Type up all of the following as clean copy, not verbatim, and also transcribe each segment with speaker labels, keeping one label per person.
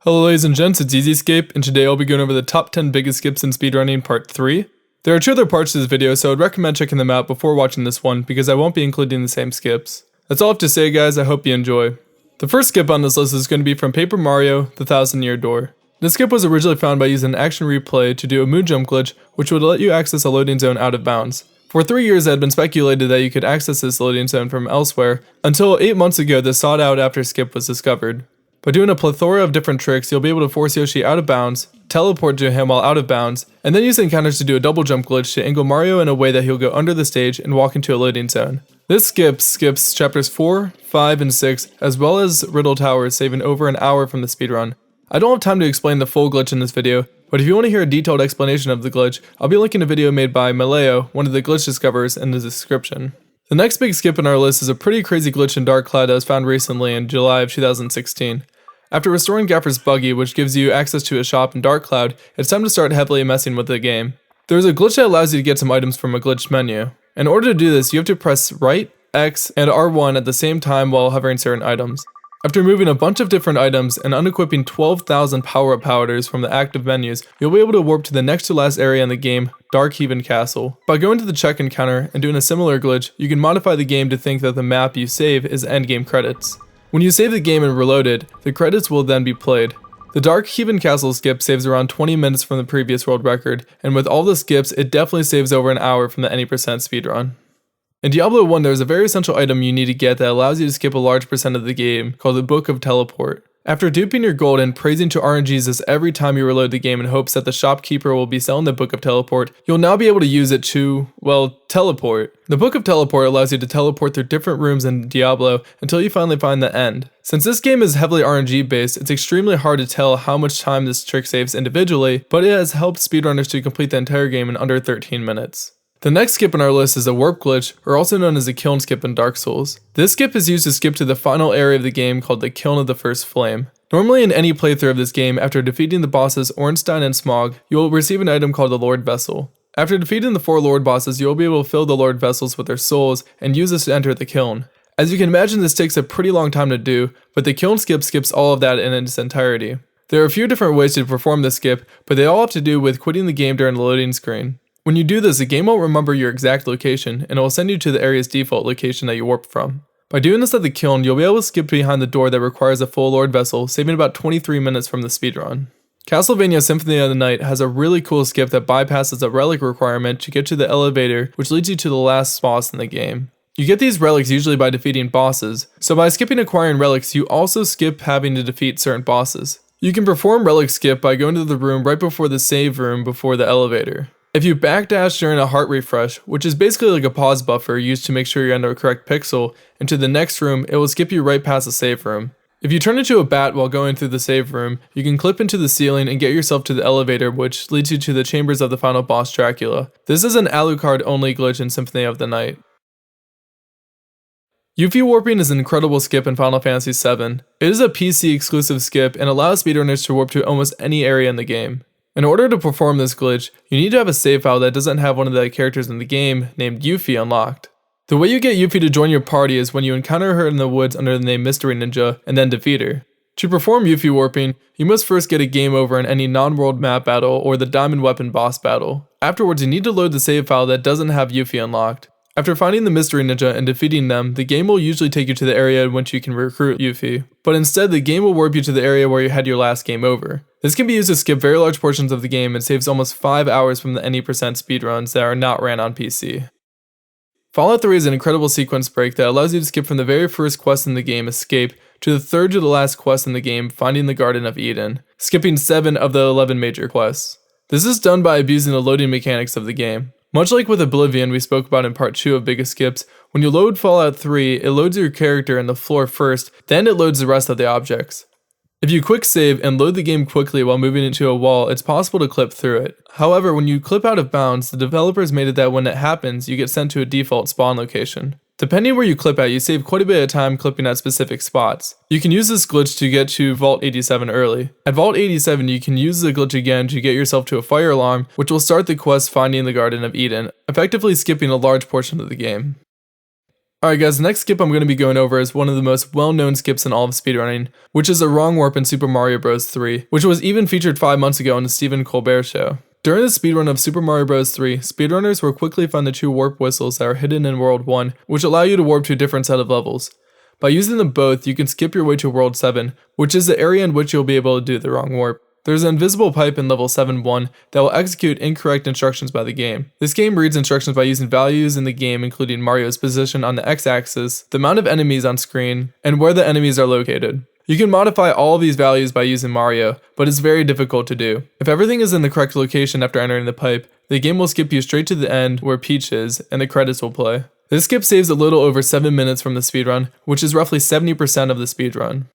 Speaker 1: Hello ladies and gents, it's EZScape, and today I'll be going over the top 10 biggest skips in speedrunning part 3. There are 2 other parts to this video, so I'd recommend checking them out before watching this one, because I won't be including the same skips. That's all I have to say guys, I hope you enjoy. The first skip on this list is going to be from Paper Mario, the Thousand-Year Door. This skip was originally found by using an action replay to do a moon jump glitch, which would let you access a loading zone out of bounds. For 3 years it had been speculated that you could access this loading zone from elsewhere, until 8 months ago the sought out after skip was discovered. By doing a plethora of different tricks, you'll be able to force Yoshi out of bounds, teleport to him while out of bounds, and then use encounters to do a double jump glitch to angle Mario in a way that he'll go under the stage and walk into a loading zone. This skip skips chapters 4, 5, and 6, as well as Riddle Towers, saving over an hour from the speedrun. I don't have time to explain the full glitch in this video, but if you want to hear a detailed explanation of the glitch, I'll be linking a video made by Maleo, one of the glitch discoverers, in the description. The next big skip on our list is a pretty crazy glitch in Dark Cloud that was found recently in July of 2016. After restoring Gaffer's Buggy, which gives you access to a shop in Dark Cloud, it's time to start heavily messing with the game. There's a glitch that allows you to get some items from a glitched menu. In order to do this, you have to press right, X, and R1 at the same time while hovering certain items. After moving a bunch of different items and unequipping 12,000 power-up powders from the active menus, you'll be able to warp to the next to last area in the game, Dark Haven Castle. By going to the check encounter and doing a similar glitch, you can modify the game to think that the map you save is endgame credits. When you save the game and reload it, the credits will then be played. The Dark Haven Castle skip saves around 20 minutes from the previous world record, and with all the skips, it definitely saves over an hour from the any % speedrun. In Diablo 1, there is a very essential item you need to get that allows you to skip a large % of the game, called the Book of Teleport. After duping your gold and praising to RNGesus every time you reload the game in hopes that the shopkeeper will be selling the Book of Teleport, you'll now be able to use it to, well, teleport. The Book of Teleport allows you to teleport through different rooms in Diablo until you finally find the end. Since this game is heavily RNG based, it's extremely hard to tell how much time this trick saves individually, but it has helped speedrunners to complete the entire game in under 13 minutes. The next skip on our list is a warp glitch, or also known as a kiln skip in Dark Souls. This skip is used to skip to the final area of the game called the Kiln of the First Flame. Normally in any playthrough of this game, after defeating the bosses Ornstein and Smog, you will receive an item called the Lord Vessel. After defeating the 4 Lord bosses, you will be able to fill the Lord Vessels with their souls and use this to enter the kiln. As you can imagine, this takes a pretty long time to do, but the kiln skip skips all of that in its entirety. There are a few different ways to perform this skip, but they all have to do with quitting the game during the loading screen. When you do this, the game won't remember your exact location, and it will send you to the area's default location that you warped from. By doing this at the kiln, you'll be able to skip behind the door that requires a full Lord Vessel, saving about 23 minutes from the speedrun. Castlevania Symphony of the Night has a really cool skip that bypasses a relic requirement to get to the elevator, which leads you to the last boss in the game. You get these relics usually by defeating bosses, so by skipping acquiring relics, you also skip having to defeat certain bosses. You can perform relic skip by going to the room right before the save room before the elevator. If you backdash during a heart refresh, which is basically like a pause buffer used to make sure you're in the correct pixel, into the next room, it will skip you right past the save room. If you turn into a bat while going through the save room, you can clip into the ceiling and get yourself to the elevator, which leads you to the chambers of the final boss Dracula. This is an Alucard only glitch in Symphony of the Night. Yuffie warping is an incredible skip in Final Fantasy VII. It is a PC exclusive skip and allows speedrunners to warp to almost any area in the game. In order to perform this glitch, you need to have a save file that doesn't have one of the characters in the game, named Yuffie, unlocked. The way you get Yuffie to join your party is when you encounter her in the woods under the name Mystery Ninja, and then defeat her. To perform Yuffie warping, you must first get a game over in any non-world map battle or the Diamond Weapon boss battle. Afterwards, you need to load the save file that doesn't have Yuffie unlocked. After finding the Mystery Ninja and defeating them, the game will usually take you to the area in which you can recruit Yuffie, but instead the game will warp you to the area where you had your last game over. This can be used to skip very large portions of the game and saves almost 5 hours from the any % speedruns that are not ran on PC. Fallout 3 is an incredible sequence break that allows you to skip from the very first quest in the game, Escape, to the third to the last quest in the game, Finding the Garden of Eden, skipping 7 of the 11 major quests. This is done by abusing the loading mechanics of the game. Much like with Oblivion we spoke about in part 2 of Biggest Skips, when you load Fallout 3, it loads your character and the floor first, then it loads the rest of the objects. If you quick save and load the game quickly while moving into a wall, it's possible to clip through it. However, when you clip out of bounds, the developers made it that when it happens, you get sent to a default spawn location. Depending where you clip at, you save quite a bit of time clipping at specific spots. You can use this glitch to get to Vault 87 early. At Vault 87, you can use the glitch again to get yourself to a fire alarm, which will start the quest Finding the Garden of Eden, effectively skipping a large portion of the game. Alright guys, the next skip I'm going to be going over is one of the most well-known skips in all of speedrunning, which is the wrong warp in Super Mario Bros. 3, which was even featured 5 months ago on the Stephen Colbert Show. During the speedrun of Super Mario Bros. 3, speedrunners will quickly find the 2 warp whistles that are hidden in World 1, which allow you to warp to a different set of levels. By using them both, you can skip your way to World 7, which is the area in which you'll be able to do the wrong warp. There's an invisible pipe in level 7-1 that will execute incorrect instructions by the game. This game reads instructions by using values in the game, including Mario's position on the x-axis, the amount of enemies on screen, and where the enemies are located. You can modify all of these values by using Mario, but it's very difficult to do. If everything is in the correct location after entering the pipe, the game will skip you straight to the end where Peach is, and the credits will play. This skip saves a little over 7 minutes from the speedrun, which is roughly 70% of the speedrun.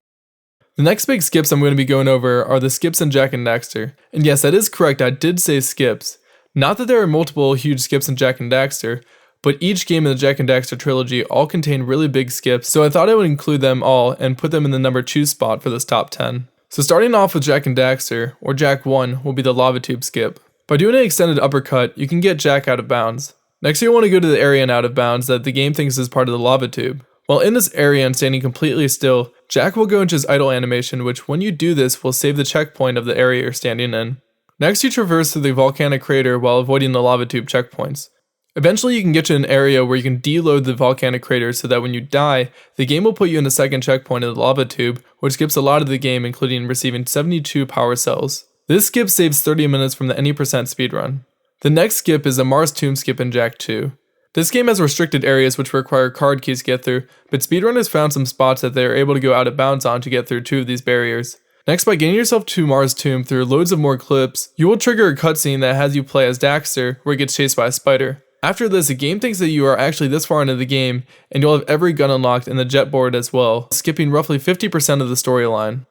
Speaker 1: The next big skips I'm going to be going over are the skips in Jak and Daxter. And yes, that is correct, I did say skips. Not that there are multiple huge skips in Jak and Daxter, but each game in the Jak and Daxter trilogy all contain really big skips, so I thought I would include them all and put them in the number 2 spot for this top 10. So starting off with Jak and Daxter, or Jak 1, will be the lava tube skip. By doing an extended uppercut, you can get Jak out of bounds. Next you'll want to go to the area and out of bounds that the game thinks is part of the lava tube. While in this area and standing completely still, Jak will go into his idle animation, which when you do this will save the checkpoint of the area you're standing in. Next you traverse through the volcanic crater while avoiding the lava tube checkpoints. Eventually you can get to an area where you can deload the volcanic crater so that when you die, the game will put you in the second checkpoint of the lava tube, which skips a lot of the game, including receiving 72 power cells. This skip saves 30 minutes from the any % speedrun. The next skip is a Mars tomb skip in Jak 2. This game has restricted areas which require card keys to get through, but speedrunners found some spots that they are able to go out of bounds on to get through 2 of these barriers. Next, by getting yourself to Mars tomb through loads of more clips, you will trigger a cutscene that has you play as Daxter, where he gets chased by a spider. After this, the game thinks that you are actually this far into the game, and you'll have every gun unlocked in the jet board as well, skipping roughly 50% of the storyline.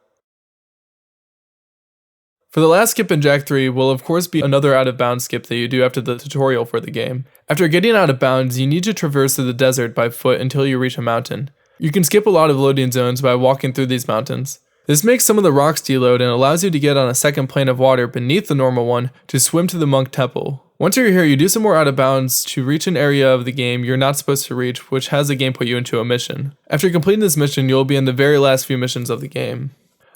Speaker 1: For the last skip in Jak 3 will of course be another out of bounds skip that you do after the tutorial for the game. After getting out of bounds, you need to traverse through the desert by foot until you reach a mountain. You can skip a lot of loading zones by walking through these mountains. This makes some of the rocks deload and allows you to get on a second plane of water beneath the normal one to swim to the monk temple. Once you're here, you do some more out of bounds to reach an area of the game you're not supposed to reach, which has the game put you into a mission. After completing this mission, you'll be in the very last few missions of the game.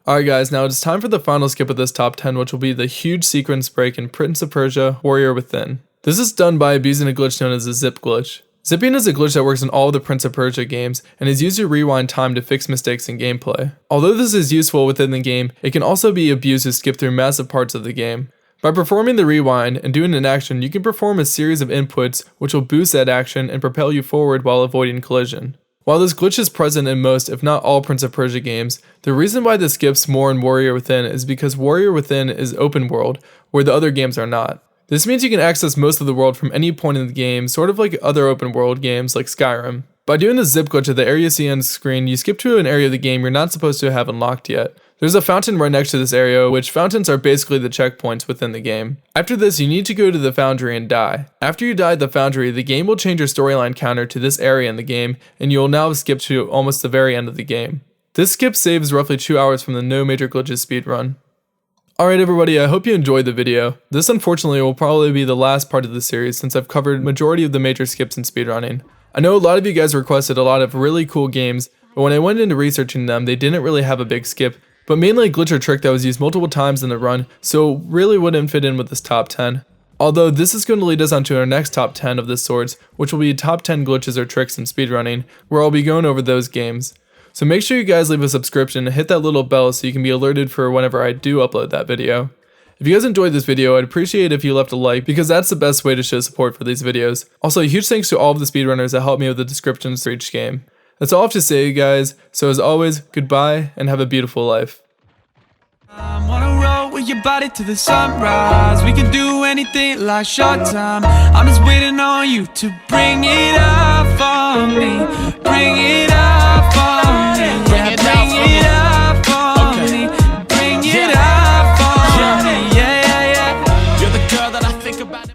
Speaker 1: Alright guys, now it's time for the final skip of this top 10, which will be the huge sequence break in Prince of Persia, Warrior Within. This is done by abusing a glitch known as the zip glitch. Zipping is a glitch that works in all of the Prince of Persia games, and is used to rewind time to fix mistakes in gameplay. Although this is useful within the game, it can also be abused to skip through massive parts of the game. By performing the rewind and doing an action, you can perform a series of inputs which will boost that action and propel you forward while avoiding collision. While this glitch is present in most, if not all, Prince of Persia games, the reason why this skips more in Warrior Within is because Warrior Within is open world, where the other games are not. This means you can access most of the world from any point in the game, sort of like other open world games like Skyrim. By doing the zip glitch at the area you see on screen, you skip to an area of the game you're not supposed to have unlocked yet. There's a fountain right next to this area, which fountains are basically the checkpoints within the game. After this, you need to go to the foundry and die. After you die at the foundry, the game will change your storyline counter to this area in the game, and you will now skip to almost the very end of the game. This skip saves roughly 2 hours from the no major glitches speedrun. Alright everybody, I hope you enjoyed the video. This unfortunately will probably be the last part of the series since I've covered majority of the major skips in speedrunning. I know a lot of you guys requested a lot of really cool games, but when I went into researching them, they didn't really have a big skip, but mainly a glitch or trick that was used multiple times in the run, so really wouldn't fit in with this top 10. Although this is going to lead us on to our next top 10 of this sorts, which will be top 10 glitches or tricks in speedrunning, where I'll be going over those games. So make sure you guys leave a subscription and hit that little bell so you can be alerted for whenever I do upload that video. If you guys enjoyed this video, I'd appreciate it if you left a like, because that's the best way to show support for these videos. Also, a huge thanks to all of the speedrunners that helped me with the descriptions for each game. That's all I have to say, guys, so as always, goodbye and have a beautiful life.
Speaker 2: I wanna roll with your body to the sunrise. We can do anything like Showtime. I'm just waiting on you to bring it up for me. Bring it up.